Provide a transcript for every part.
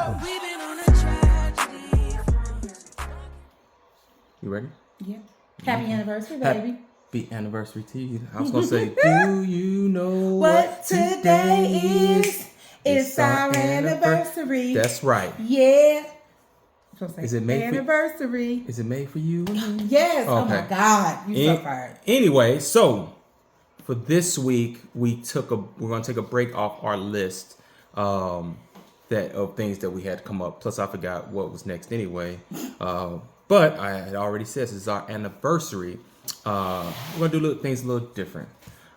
We've been on a tragedy. You ready? Yeah. Happy anniversary, baby. Happy anniversary to you. I was going to say, do you know What today is? It's our anniversary. That's right. Yeah. Is it made anniversary? Is it made for you? Yes. Oh my Okay. God. You so fired. Anyway, so for this week, we're going to take a break off our list of things that we had come up. Plus, I forgot what was next anyway. But I had already said this is our anniversary. We're going to do things a little different.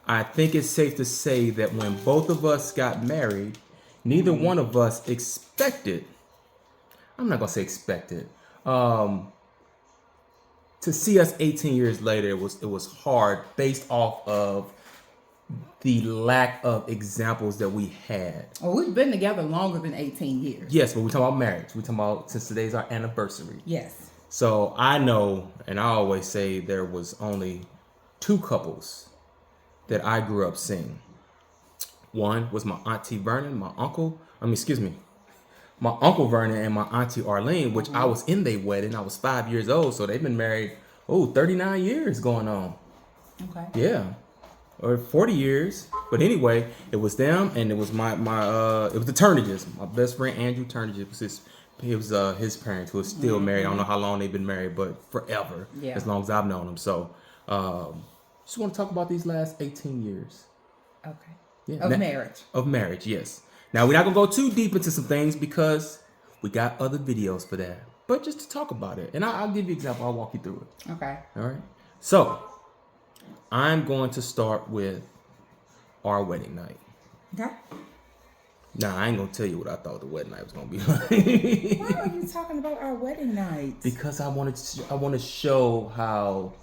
I think it's safe to say that when both of us got married, neither one of us expected. I'm not going to say expected. To see us 18 years later, it was hard based off of the lack of examples that we had. Oh, we've been together longer than 18 years. Yes, but we're talking about marriage. We're talking about since today's our anniversary. Yes. So I know, and I always say there was only two couples that I grew up seeing. One was my auntie Vernon, my uncle Vernon and my auntie Arlene, which I was in their wedding. I was 5 years old, so they've been married, 39 years going on. Okay. Yeah. Or 40 years. But anyway, it was them and it was my it was the Turnages. My best friend Andrew Turnage. It was his parents who are still married. I don't know how long they've been married, but forever. Yeah. As long as I've known them. So just want to talk about these last 18 years. Okay. Yeah. Of marriage. Of marriage, yes. Now we're not gonna go too deep into some things because we got other videos for that. But just to talk about it. And I'll give you an example, I'll walk you through it. Okay. All right. So I'm going to start with our wedding night. Okay. Now, I ain't going to tell you what I thought the wedding night was going to be like. Why are you talking about our wedding night? Because I want to show how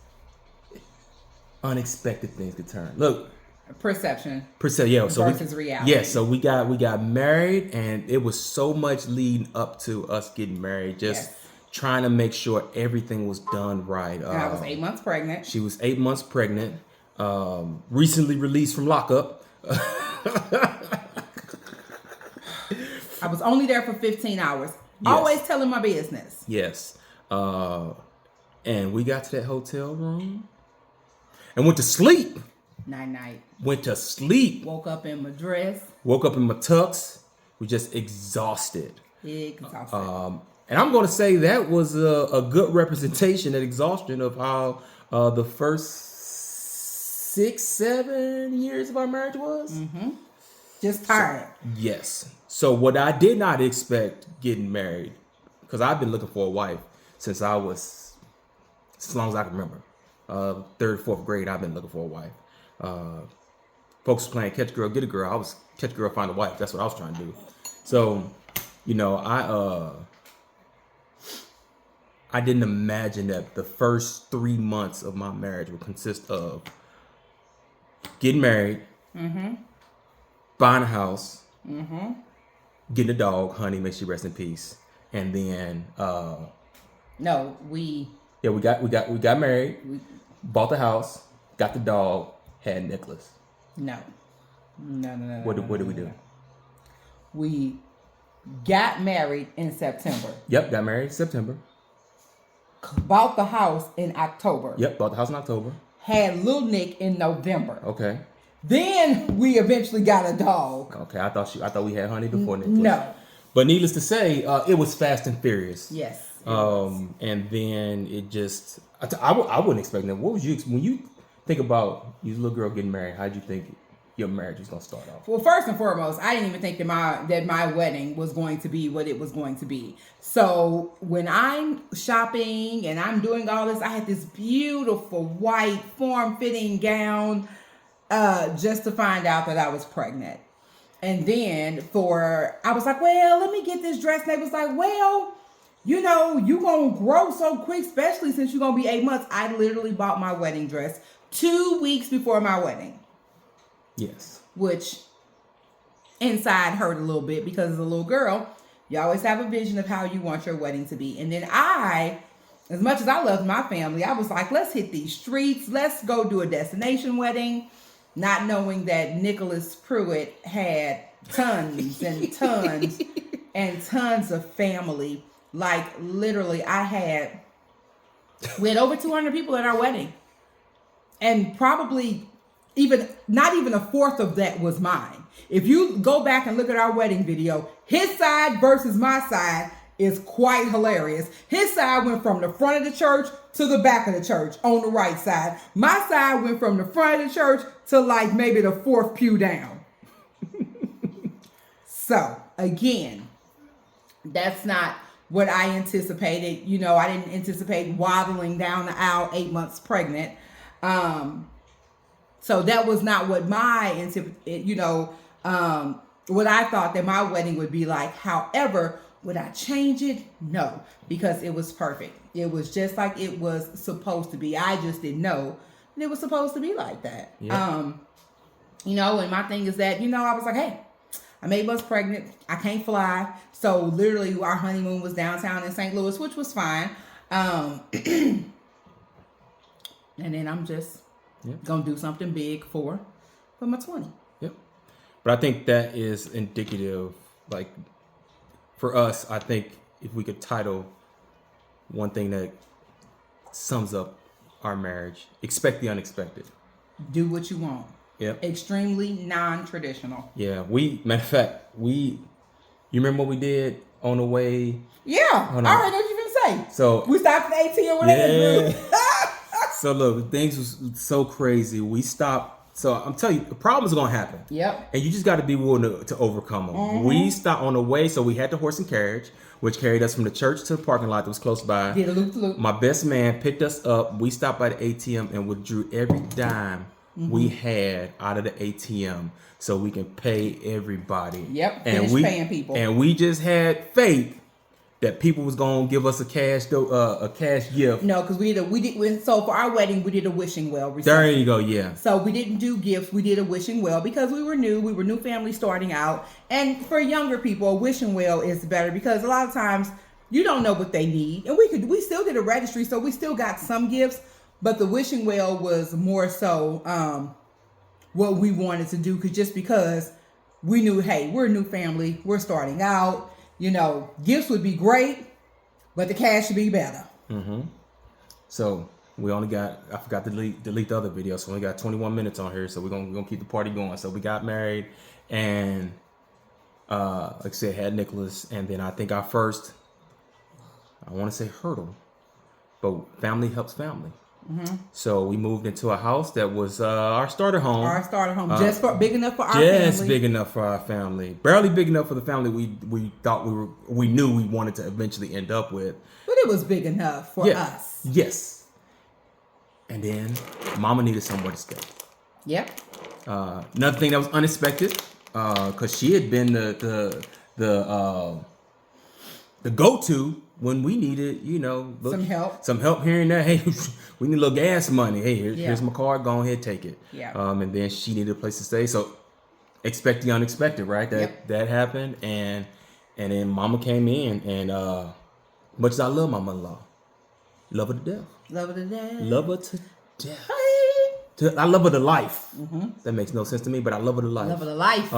unexpected things could turn. Look. Perception. Yeah. Versus reality. Yeah. So we got married, and it was so much leading up to us getting married. Just trying to make sure everything was done right. And I was 8 months pregnant. She was 8 months pregnant. Recently released from lockup. I was only there for 15 hours. Yes. Always telling my business. Yes. And we got to that hotel room and went to sleep. Night. Went to sleep. Woke up in my dress. Woke up in my tux. We're just exhausted. And I'm going to say that was a good representation, that exhaustion of how the first 6-7 years of our marriage was. Mm-hmm. Just tired. Yes. So what I did not expect getting married, because I've been looking for a wife since as long as I can remember. 3rd, 4th grade, I've been looking for a wife. Folks playing catch girl, get a girl. I was catch girl, find a wife. That's what I was trying to do. So, I didn't imagine that the first 3 months of my marriage would consist of getting married, buying a house, getting a dog, Honey, may she rest in peace, and then we got married, bought the house, got the dog, had Nicholas. No. What did we do? We got married in September. Yep, got married in September. Bought the house in October. Yep, bought the house in October. Had Lil Nick in November. Okay. Then we eventually got a dog. Okay, I thought we had Honey before Nicholas. No. But needless to say, it was fast and furious. Yes. And then it just, I wouldn't expect that. What was you, when you think about your little girl getting married, how'd you think your marriage was going to start off? Well, first and foremost, I didn't even think that my wedding was going to be what it was going to be. So when I'm shopping and I'm doing all this, I had this beautiful white form-fitting gown just to find out that I was pregnant. And then I was like, well, let me get this dress. And they was like, well, you going to grow so quick, especially since you're going to be 8 months. I literally bought my wedding dress 2 weeks before my wedding. Yes. Which inside hurt a little bit because as a little girl, you always have a vision of how you want your wedding to be. And then as much as I loved my family, I was like, let's hit these streets. Let's go do a destination wedding. Not knowing that Nicholas Pruitt had tons and tons and tons of family. Like literally, we had over 200 people at our wedding, and probably not even a fourth of that was mine. If you go back and look at our wedding video, his side versus my side is quite hilarious. His side went from the front of the church to the back of the church on the right side. My side went from the front of the church to like maybe the fourth pew down. So again, that's not what I anticipated. You know, I didn't anticipate waddling down the aisle 8 months pregnant. So that was not what what I thought that my wedding would be like. However, would I change it? No, because it was perfect. It was just like it was supposed to be. I just didn't know that it was supposed to be like that. Yeah. And my thing is that, I was like, hey, I'm 8 months pregnant. I can't fly. So literally our honeymoon was downtown in St. Louis, which was fine. And then I'm just going to do something big for my 20. Yep. But I think that is indicative, like, for us, I think if we could title one thing that sums up our marriage, expect the unexpected. Do what you want. Yep. Extremely non-traditional. Yeah. Matter of fact, you remember what we did on the way? Yeah. I heard what you been saying. So we stopped at ATM when they So look, things was so crazy. We stopped. So I'm telling you, the problems are gonna happen. Yep. And you just got to be willing to overcome them. Mm-hmm. We stopped on the way, so we had the horse and carriage, which carried us from the church to the parking lot that was close by. Did a loop. My best man picked us up. We stopped by the ATM and withdrew every dime we had out of the ATM, so we can pay everybody. Yep. And paying people. And we just had faith that people was gonna give us a cash gift. No, because we did. So for our wedding, we did a wishing well reception. There you go. Yeah. So we didn't do gifts. We did a wishing well because we were new family starting out, and for younger people, a wishing well is better because a lot of times you don't know what they need, and we still did a registry, so we still got some gifts, but the wishing well was more so what we wanted to do, because we knew, hey, we're a new family, we're starting out. Gifts would be great, but the cash should be better. Mm-hmm. So we only got, I forgot to delete the other video, so we only got 21 minutes on here, so we're gonna keep the party going. So we got married, and like I said, had Nicholas, and then I think our first, I want to say hurdle, but family helps family. Mm-hmm. So we moved into a house that was our starter home. Just big enough for our family. Just big enough for our family. Barely big enough for the family we thought we knew we wanted to eventually end up with. But it was big enough for us. Yes. And then Mama needed somewhere to stay. Yep. Another thing that was unexpected, because she had been the go-to when we needed, some help here and there. Hey, we need a little gas money. Hey, here's my card. Go ahead, take it. Yeah. And then she needed a place to stay. So expect the unexpected, right? That happened, and then Mama came in, and much as I love my mother-in-law, love her to death. Love her to death. Love her to death. I love her to life. Mm-hmm. That makes no sense to me, but I love her to life. Love her to life.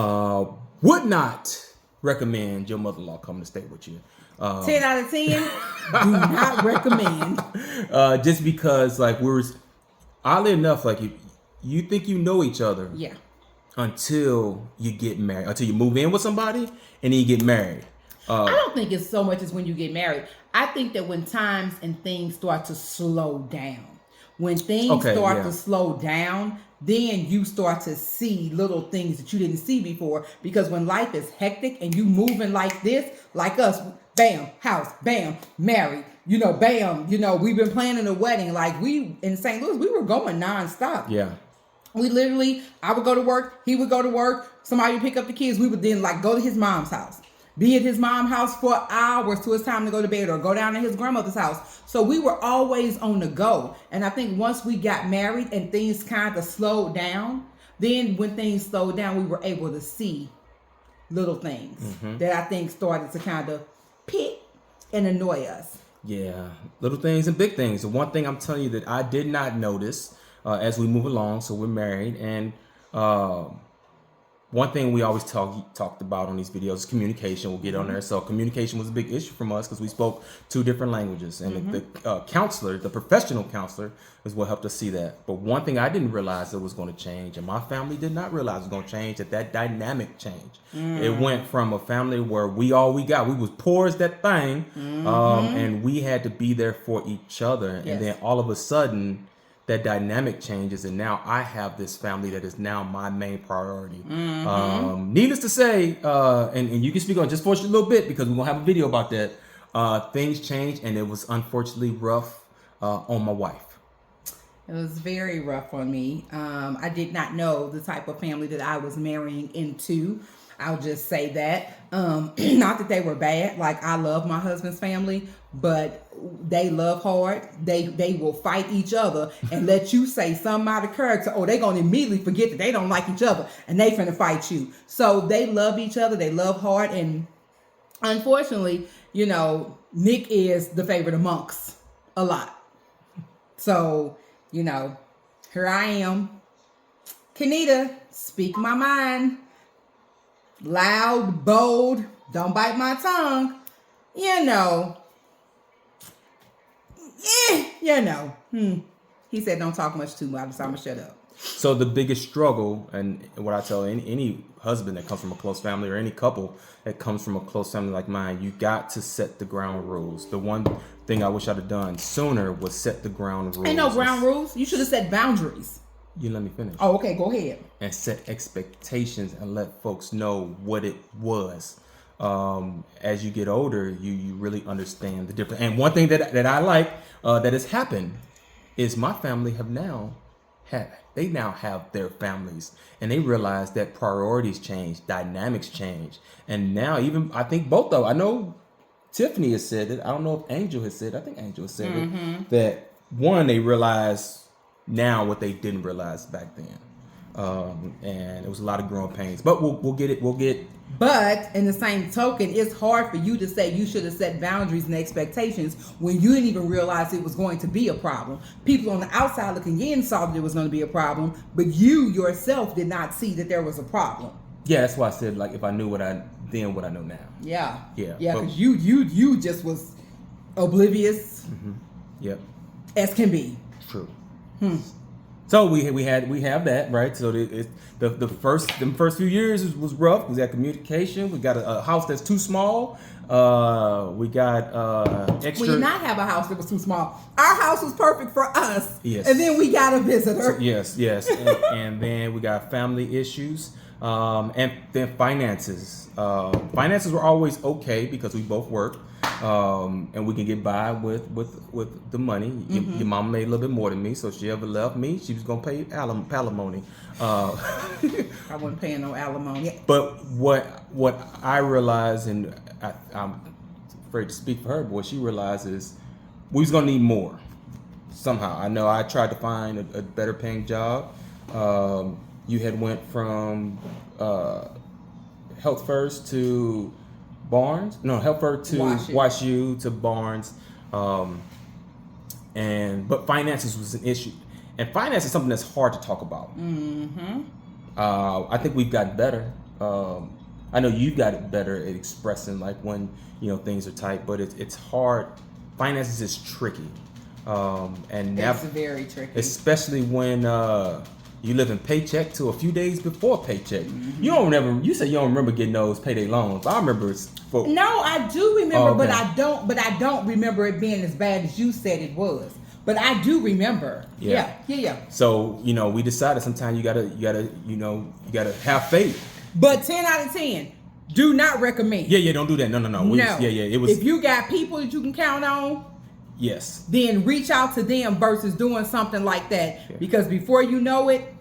Would not recommend your mother-in-law coming to stay with you. 10 out of 10, do not recommend. Just because, like, oddly enough, like, you think you know each other. Yeah. Until you get married, until you move in with somebody, and then you get married. I don't think it's so much as when you get married. I think that when times and things start to slow down, when things start to slow down, then you start to see little things that you didn't see before. Because when life is hectic and you moving like this, like us, bam, house, bam, married, bam, we've been planning a wedding. Like we in St. Louis, we were going nonstop. Yeah. We literally, I would go to work, he would go to work, somebody would pick up the kids. We would then go to his mom's house. Be at his mom's house for hours till it's time to go to bed, or go down to his grandmother's house. So we were always on the go. And I think once we got married and things kind of slowed down, then when things slowed down, we were able to see little things that I think started to kind of pick and annoy us. Yeah, little things and big things. The one thing I'm telling you that I did not notice as we move along, so we're married, and one thing we always talked about on these videos is communication. We'll get on there. So communication was a big issue from us because we spoke 2 different languages, and the counselor, the professional counselor, is what helped us see that. But one thing I didn't realize that was going to change, and my family did not realize it was going to change, that dynamic change. It went from a family where we was poor as that thing, and we had to be there for each other, and then all of a sudden, that dynamic changes, and now I have this family that is now my main priority. Needless to say, and you can speak on just for a little bit because we're gonna have a video about that. Things changed, and it was unfortunately rough on my wife. It was very rough on me. I did not know the type of family that I was marrying into. I'll just say that. Not that they were bad. Like, I love my husband's family, but they love hard. They will fight each other and let you say something out of character. Oh, they're going to immediately forget that they don't like each other and they finna fight you. So they love each other. They love hard. And unfortunately, you know, Nick is the favorite amongst a lot. So, you know, here I am. Kenita, speak my mind. Loud, bold, don't bite my tongue. You know. He said don't talk much too much, so I'm gonna shut up. So the biggest struggle, and what I tell any husband that comes from a close family, or any couple that comes from a close family like mine, you got to set the ground rules. The one thing I wish I'd have done sooner was set the ground rules. Ain't no ground rules. You should have set boundaries. You let me finish. Oh, okay, go ahead. And set expectations and let folks know what it was. As you get older, you really understand the difference. And one thing that I like that has happened is my family now have their families, and they realize that priorities change, dynamics change, and now even I think both of, I know Tiffany has said it. I don't know if Angel has said it. I think Angel has said it, that one, they realize now what they didn't realize back then. And it was a lot of growing pains, but we'll get. But in the same token, it's hard for you to say you should have set boundaries and expectations when you didn't even realize it was going to be a problem. People on the outside looking in saw that it was going to be a problem, but you yourself did not see that there was a problem. Yeah, that's why I said, like, if I knew what I know now. Yeah. Yeah. Because you just was oblivious. Yep. As can be. True. So we have that, right? So the first few years was rough. We got communication. We got a house that's too small. We got extra. We did not have a house that was too small. Our house was perfect for us. Yes. And then we got a visitor. So, yes. and then we got family issues. And then finances. Finances were always okay because we both worked. And we can get by with the money. Your mama made a little bit more than me, so if she ever left me, she was gonna pay alimony. I wasn't paying no alimony. But what I realized, and I'm afraid to speak for her, but what she realized is we was gonna need more somehow. I know I tried to find a better paying job. You had went from Health First to Barnes, no, Health First to WashU to Barnes, but finances was an issue, and finance is something that's hard to talk about. I think we've gotten better. I know you've got it better at expressing like when things are tight, but it's hard. Finances is tricky, and It's very tricky, especially when you live in paycheck to a few days before paycheck. You say you don't remember getting those payday loans. I remember No, I do remember, okay. but I don't remember it being as bad as you said it was. But I do remember. Yeah. So, we decided sometimes you gotta have faith. But 10 out of 10, do not recommend. Yeah, don't do that. No. It was. If you got people that you can count on, yes, then reach out to them versus doing something like that. Yeah. Because before you know it,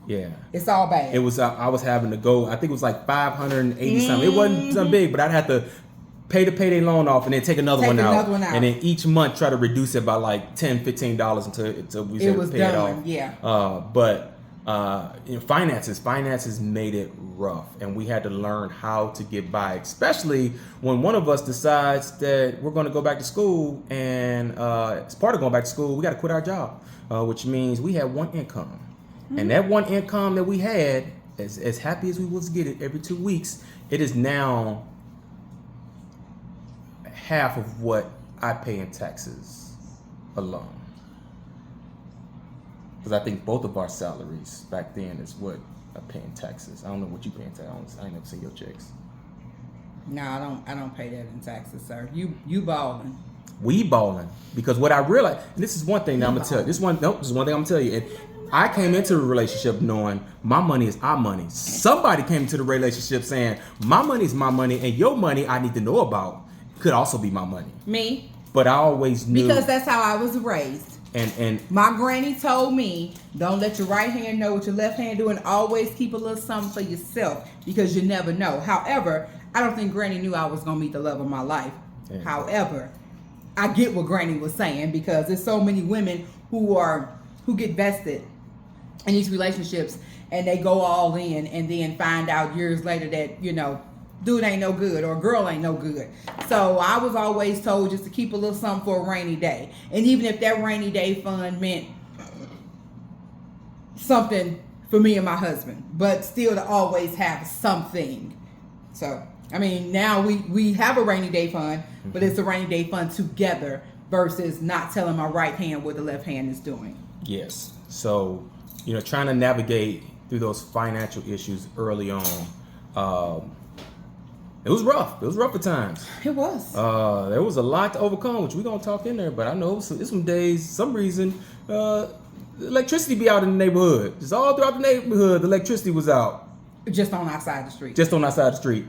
yeah, it's all bad. It was. I was having to go. I think it was like 580 something. It wasn't something big, but I'd have to pay the payday loan off and then take another one out, and then each month try to reduce it by like $10-15 until we it was pay done. it off. Yeah. But finances made it rough, and we had to learn how to get by, especially when one of us decides that we're going to go back to school, and as part of going back to school, we got to quit our job, which means we had one income, and that one income that we had as happy as we was get it every 2 weeks, it is now half of what I pay in taxes alone. Because I think both of our salaries back then is what I pay in taxes. I don't know what you pay in taxes. I ain't never seen your checks. No, I don't pay that in taxes, sir. You balling. We balling, because what I realized, and this is one thing that I'm gonna tell you. This is one thing I'm gonna tell you. And I came into a relationship knowing my money is our money. Somebody came into the relationship saying my money is my money, and your money I need to know about could also be my money. Me? But I always knew, Because that's how I was raised. and My granny told me, don't let your right hand know what your left hand do, and always keep a little something for yourself, because you never know. However, I don't think granny knew I was going to meet the love of my life. Yeah. However, I get what granny was saying, because there's so many women who get vested in these relationships, and they go all in and then find out years later that, dude ain't no good or girl ain't no good. So I was always told just to keep a little something for a rainy day. And even if that rainy day fund meant something for me and my husband, but still to always have something. So, I mean, now we have a rainy day fund, but it's a rainy day fund together versus not telling my right hand what the left hand is doing. yes. So, trying to navigate through those financial issues early on, it was rough. It was rough at times. It was. There was a lot to overcome, which we're gonna talk in there. But I know it's some days, some reason, electricity be out in the neighborhood. Just all throughout the neighborhood, the electricity was out. Just on our side of the street. Just on our side of the street.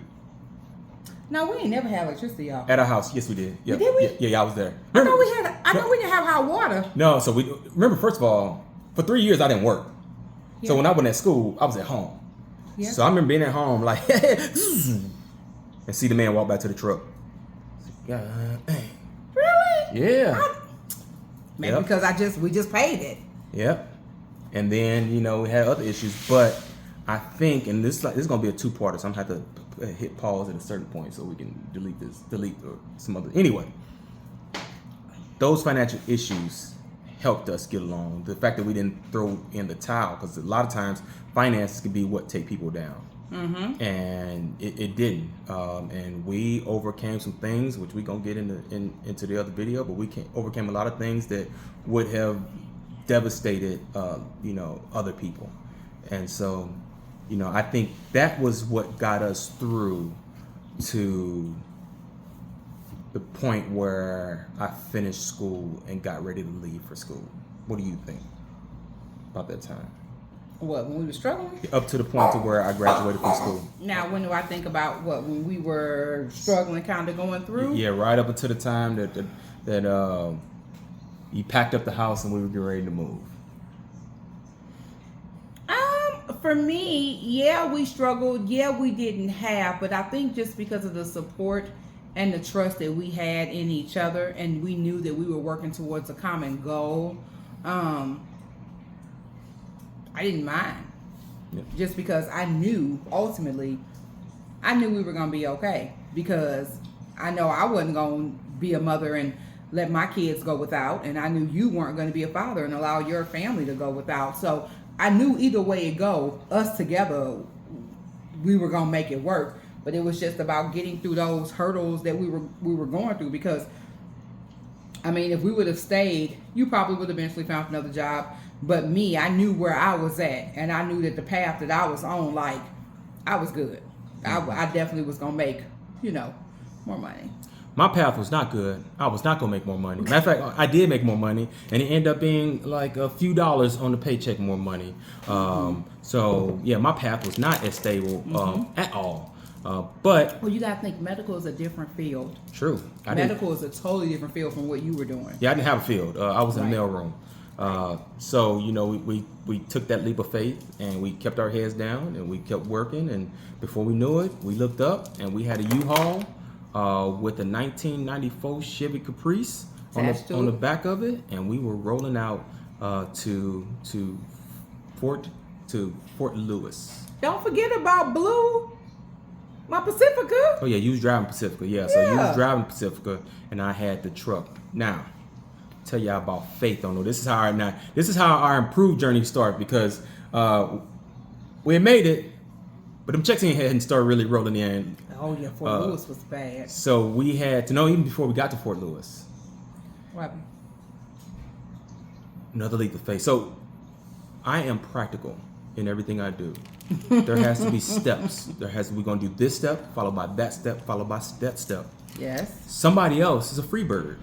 No, we ain't never had electricity, y'all. At our house, yes, we did. Yep. Did we? Yeah, I was there. I know we didn't have hot water. No, so we remember. First of all, for 3 years I didn't work. So Yeah. when I went at school, I was at home. Yeah. So I remember being at home like, and see the man walk back to the truck. God dang. Really? Yeah. Maybe Yep. because we just paid it. Yep. And then we had other issues, but I think, and this is gonna be a two-parter, so I'm gonna have to hit pause at a certain point so we can delete or some other. Anyway, those financial issues helped us get along. The fact that we didn't throw in the towel, because a lot of times finances can be what take people down. Mm-hmm. And it didn't, and we overcame some things, which we gonna get into the other video. But we overcame a lot of things that would have devastated, other people. And so, I think that was what got us through to the point where I finished school and got ready to leave for school. What do you think about that time? What, when we were struggling? Up to the point to where I graduated from school. Now, when do I think about when we were struggling, kind of going through? Yeah, right up until the time that you packed up the house and we were getting ready to move. For me, yeah, we struggled. Yeah, we didn't have, but I think just because of the support and the trust that we had in each other, and we knew that we were working towards a common goal, I didn't mind. Yeah. Just because I knew ultimately, I knew we were going to be okay, because I know I wasn't going to be a mother and let my kids go without, and I knew you weren't going to be a father and allow your family to go without. So I knew either way it go, us together, we were going to make it work. But it was just about getting through those hurdles that we were going through, because I mean, if we would have stayed, you probably would have eventually found another job. But me, I knew where I was at, and I knew that the path that I was on, like, I was good. I definitely was going to make, more money. My path was not good. I was not going to make more money. Matter of fact, I did make more money, and it ended up being like a few dollars on the paycheck more money. So, yeah, my path was not as stable at all. But Well, you got to think medical is a different field. true. Medical is a totally different field from what you were doing. Yeah, I didn't have a field. I was in the Right. mailroom. So, we took that leap of faith, and we kept our heads down, and we kept working. And before we knew it, we looked up, and we had a U-Haul with a 1994 Chevy Caprice Attached to on the it. back of it, and we were rolling out to Fort Lewis. Don't forget about Blue, my Pacifica. Oh yeah, you was driving Pacifica. Yeah, so you Yeah. was driving Pacifica, and I had the truck. Now, tell y'all about faith on it. This is how our improved journey started, because we had made it, but them checks hadn't started really rolling in. Oh yeah, Fort Lewis was bad. So we had to know even before we got to Fort Lewis. What happened? Another leap of faith. So I am practical in everything I do. There has to be steps. We're gonna do this step, followed by that step, followed by that step. Yes. Somebody else is a free bird.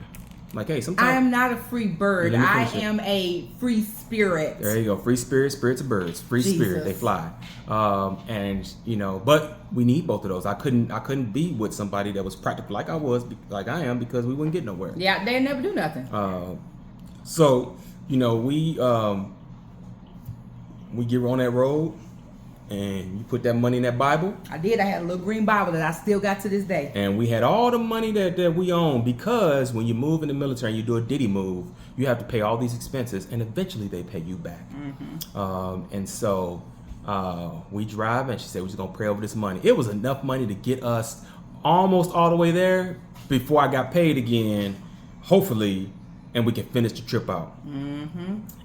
Like, hey, sometimes I am not a free bird. Let me I finish it. am a free spirit. There you go. Free spirit, spirits are birds. Free spirit, Jesus. they fly. And but we need both of those. I couldn't be with somebody that was practical like I am, because we wouldn't get nowhere. Yeah, they never do nothing. So we get on that road, and you put that money in that Bible. I did. I had a little green Bible that I still got to this day. And we had all the money that we own, because when you move in the military and you do a Diddy move, you have to pay all these expenses, and eventually they pay you back. And so we drive, and she said, we're just going to pray over this money. It was enough money to get us almost all the way there before I got paid again, hopefully, and we can finish the trip out.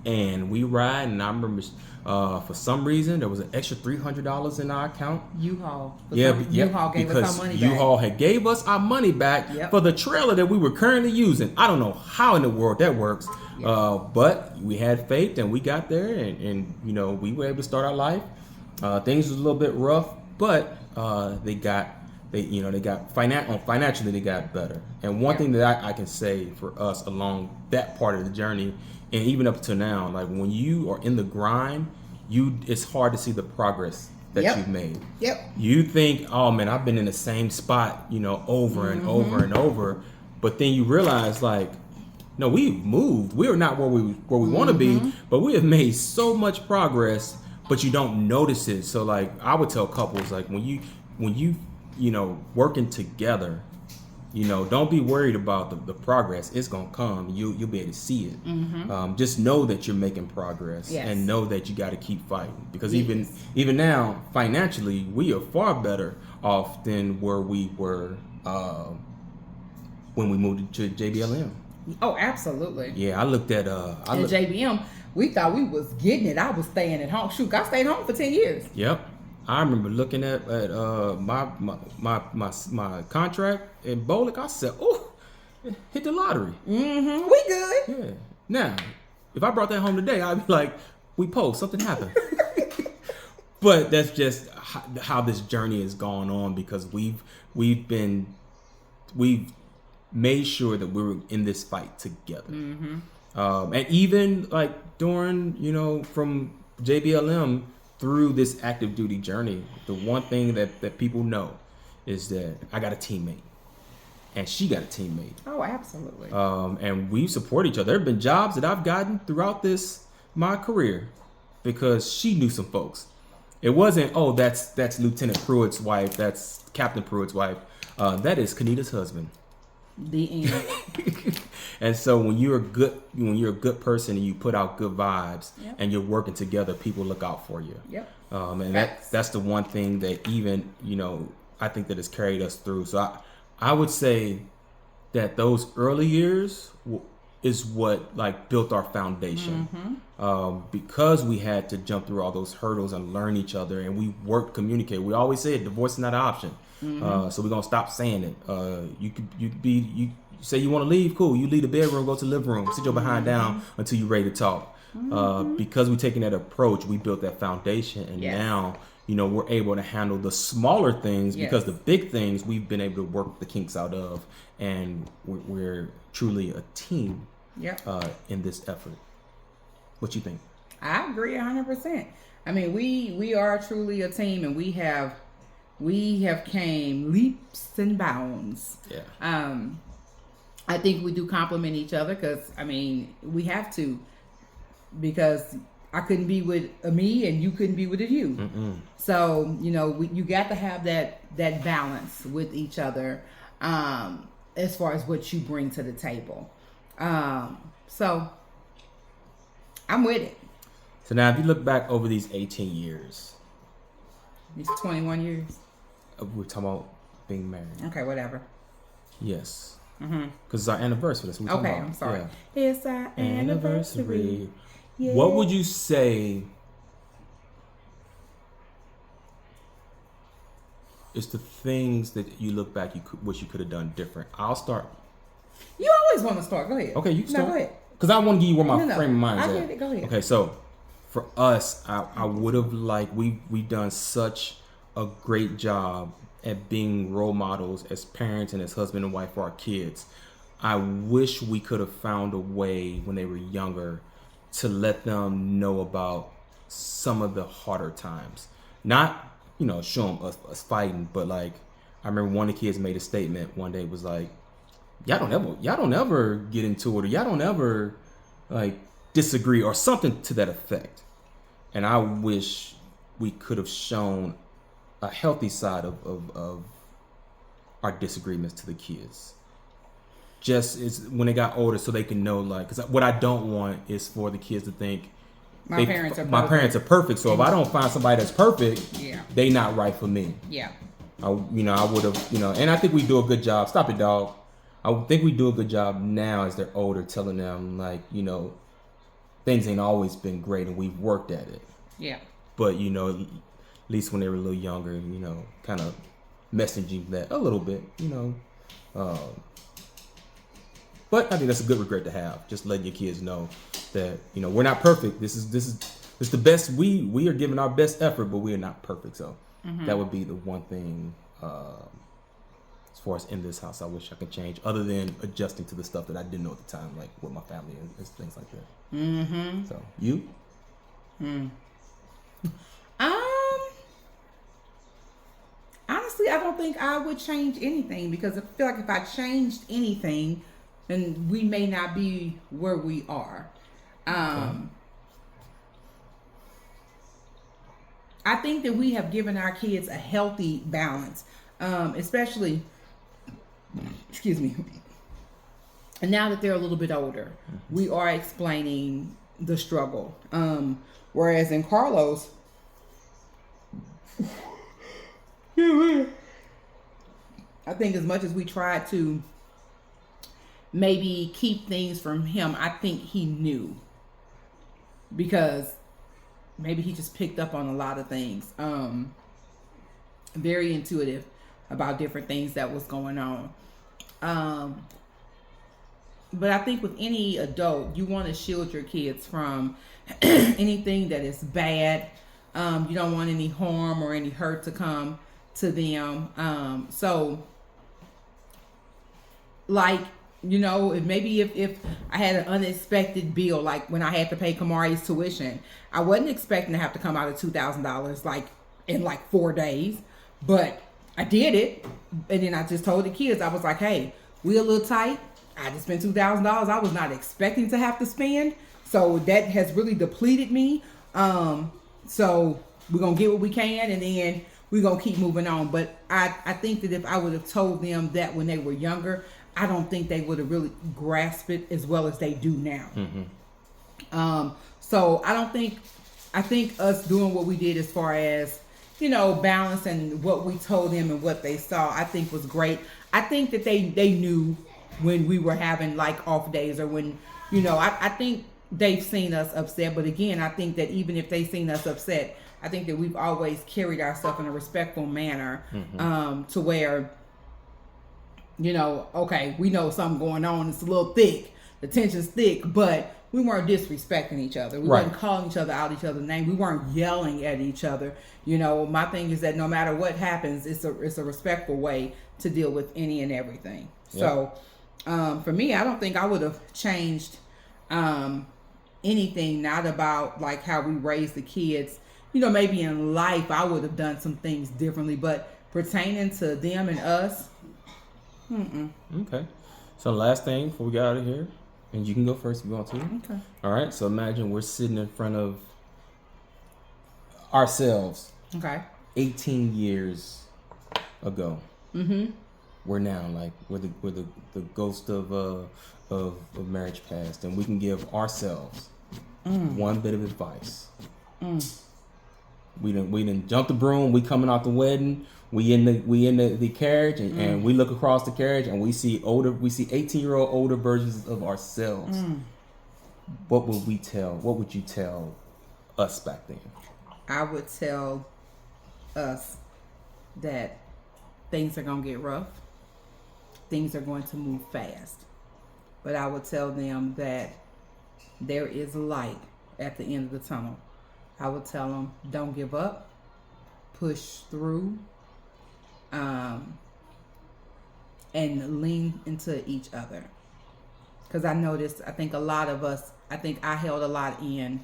And we ride, and I remember for some reason there was an extra $300 in our account. U-Haul. U-Haul gave us our money back. U-Haul had gave us our money back for the trailer that we were currently using. I don't know how in the world that works, but we had faith, and we got there, and we were able to start our life. Things was a little bit rough, but financially they got better. And one thing that I can say for us along that part of the journey, and even up to now, like when you are in the grind, it's hard to see the progress that you've made. You think, oh man, I've been in the same spot, over and over and over, but then you realize, like, no, we've moved. We are not where we want to be, but we have made so much progress, but you don't notice it. So like I would tell couples, like when you working together, don't be worried about the progress. It's gonna come. You'll be able to see it. Just know that you're making progress, and know that you got to keep fighting, because even now financially we are far better off than where we were when we moved to JBLM. Oh, absolutely. Yeah, I looked at JBM. We thought we was getting it. I was staying at home. Shoot, I stayed home for 10 years. Yep. I remember looking at my contract in Bolick. I said, "Oh, hit the lottery." We good. Yeah. Now, if I brought that home today, I'd be like, "We post something happened." But that's just how this journey has gone on, because we've made sure that we were in this fight together. And even like during from JBLM. Through this active duty journey, the one thing that people know is that I got a teammate, and she got a teammate. Oh, absolutely. And we support each other. There have been jobs that I've gotten throughout my career because she knew some folks. It wasn't, oh, that's Lieutenant Pruitt's wife, that's Captain Pruitt's wife. That is Kanita's husband. The end. And so when you're a good person and you put out good vibes, and you're working together, people look out for you. And that's the one thing that even I think that has carried us through. So I would say that those early years is what like built our foundation, because we had to jump through all those hurdles and learn each other, and we communicate. We always say it, divorce is not an option. So we're gonna stop saying it. You say you want to leave, cool. You leave the bedroom, go to the living room, sit your behind down until you're ready to talk. Because we're taking that approach, we built that foundation, and now we're able to handle the smaller things, because the big things we've been able to work the kinks out of, and we're truly a team in this effort. What you think? I agree 100%. I mean, we are truly a team, and we have came leaps and bounds. I think we do complement each other, because I mean we have to, because I couldn't be with a me and you couldn't be with a you. So you got to have that balance with each other, as far as what you bring to the table. So I'm with it. So now, if you look back over these 18 years, These 21 years. We're talking about being married. Okay, whatever. Yes. Because it's our anniversary. That's what we're talking about. I'm sorry. Yeah. It's our anniversary. Yeah. What would you say it's the things that you look back wish you could have done different. I'll start. You always want to start. Go ahead. Okay, you can No, start. go ahead. Because I want to give you where my No. frame of mind is I at. get it. Go ahead. Okay, so for us, I would have liked we've done such a great job at being role models as parents and as husband and wife for our kids. I wish we could have found a way when they were younger to let them know about some of the harder times. Not, show them us fighting, but like I remember one of the kids made a statement one day, was like, y'all don't ever get into it, or y'all don't ever like disagree or something to that effect. And I wish we could have shown a healthy side of our disagreements to the kids. Just is when they got older, so they can know, like, because what I don't want is for the kids to think My parents are perfect. So if I don't find somebody that's perfect, Yeah. they not right for me. Yeah. I would have, and I think we do a good job. Stop it, dog. I think we do a good job now as they're older, telling them, like, things ain't always been great and we've worked at it. Yeah. But, at least when they were a little younger, kind of messaging that a little bit, But I think that's a good regret to have. Just letting your kids know that, we're not perfect. This is the best. We are giving our best effort, but we are not perfect. So that would be the one thing as far as in this house I wish I could change, other than adjusting to the stuff that I didn't know at the time, like with my family and things like that. Mm-hmm. So you? Honestly, I don't think I would change anything, because I feel like if I changed anything, then we may not be where we are. I think that we have given our kids a healthy balance, especially, excuse me, and now that they're a little bit older, we are explaining the struggle. Whereas in Carlos, I think as much as we tried to maybe keep things from him, I think he knew, because maybe he just picked up on a lot of things. Very intuitive about different things that was going on. But I think with any adult, you want to shield your kids from anything that is bad. You don't want any harm or any hurt to come to them. So, like, if I had an unexpected bill, like when I had to pay Kamari's tuition, I wasn't expecting to have to come out of $2,000 like in like 4 days, but I did it. And then I just told the kids, I was like, hey, we a little tight. I just spent $2,000. I was not expecting to have to spend. So that has really depleted me. So we're going to get what we can, and then we're going to keep moving on. But I think that if I would have told them that when they were younger, I don't think they would have really grasped it as well as they do now. So I think us doing what we did as far as, balance and what we told them and what they saw, I think was great. I think that they knew when we were having like off days, or when, I think they've seen us upset. But again, I think that even if they've seen us upset, I think that we've always carried ourselves in a respectful manner, to where, okay, we know something going on. It's a little thick. The tension's thick, but we weren't disrespecting each other. We weren't calling each other out each other's name. We weren't yelling at each other. My thing is that no matter what happens, it's a respectful way to deal with any and everything. Yep. So, for me, I don't think I would have changed anything, not about like how we raised the kids. Maybe in life I would have done some things differently, but pertaining to them and us, Okay. So last thing before we get out of here, and you can go first if you want to. Okay. All right. So imagine we're sitting in front of ourselves. Okay. 18 years ago. We're now like we're the ghost of marriage past, and we can give ourselves one bit of advice. We didn't jump the broom. We coming out the wedding. We in the carriage, and we look across the carriage, and we see 18-year-old older versions of ourselves. What would we tell? What would you tell us back then? I would tell us that things are going to get rough. Things are going to move fast. But I would tell them that there is light at the end of the tunnel. I would tell them, don't give up, push through, and lean into each other. Because I noticed, I think a lot of us, I think I held a lot in,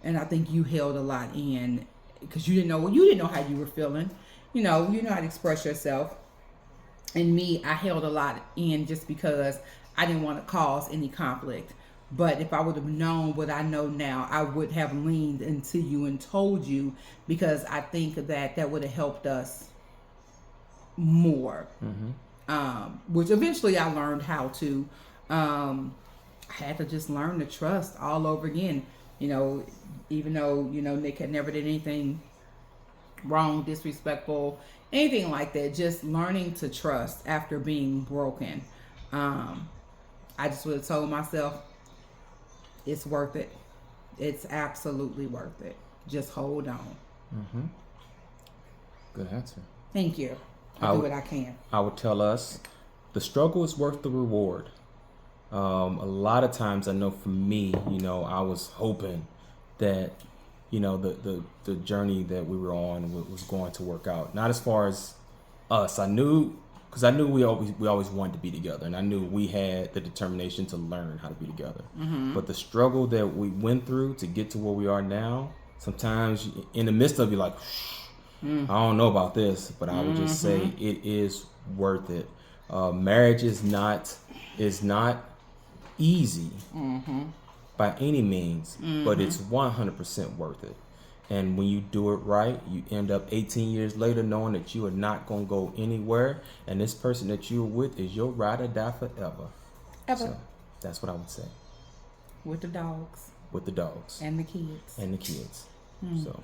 and I think you held a lot in, because you didn't know how you were feeling. You know how to express yourself. And me, I held a lot in just because I didn't want to cause any conflict. But if I would have known what I know now, I would have leaned into you and told you, because I think that would have helped us more. Which eventually I learned how to. I had to just learn to trust all over again. Even though, Nick had never did anything wrong, disrespectful, anything like that, just learning to trust after being broken. I just would have told myself, it's worth it. It's absolutely worth it. Just hold on. Good answer. Thank you. I'll do what I can. I would tell us, the struggle is worth the reward. A lot of times, I know for me, I was hoping that, the journey that we were on was going to work out. Not as far as us. I knew we always wanted to be together, and I knew we had the determination to learn how to be together. But the struggle that we went through to get to where we are now, sometimes in the midst of it, you're like, I don't know about this, but I would just say it is worth it. Marriage is not easy by any means, but it's 100% worth it. And when you do it right, you end up 18 years later knowing that you are not going to go anywhere, and this person that you're with is your ride or die forever. So that's what I would say. With the dogs. With the dogs. And the kids. So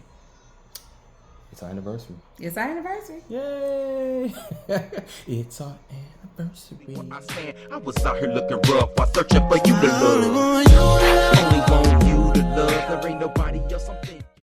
it's our anniversary. It's our anniversary. Yay! It's our anniversary. I was out here looking rough while searching for you to love. Only want you to love. There ain't nobody else I'm thinking.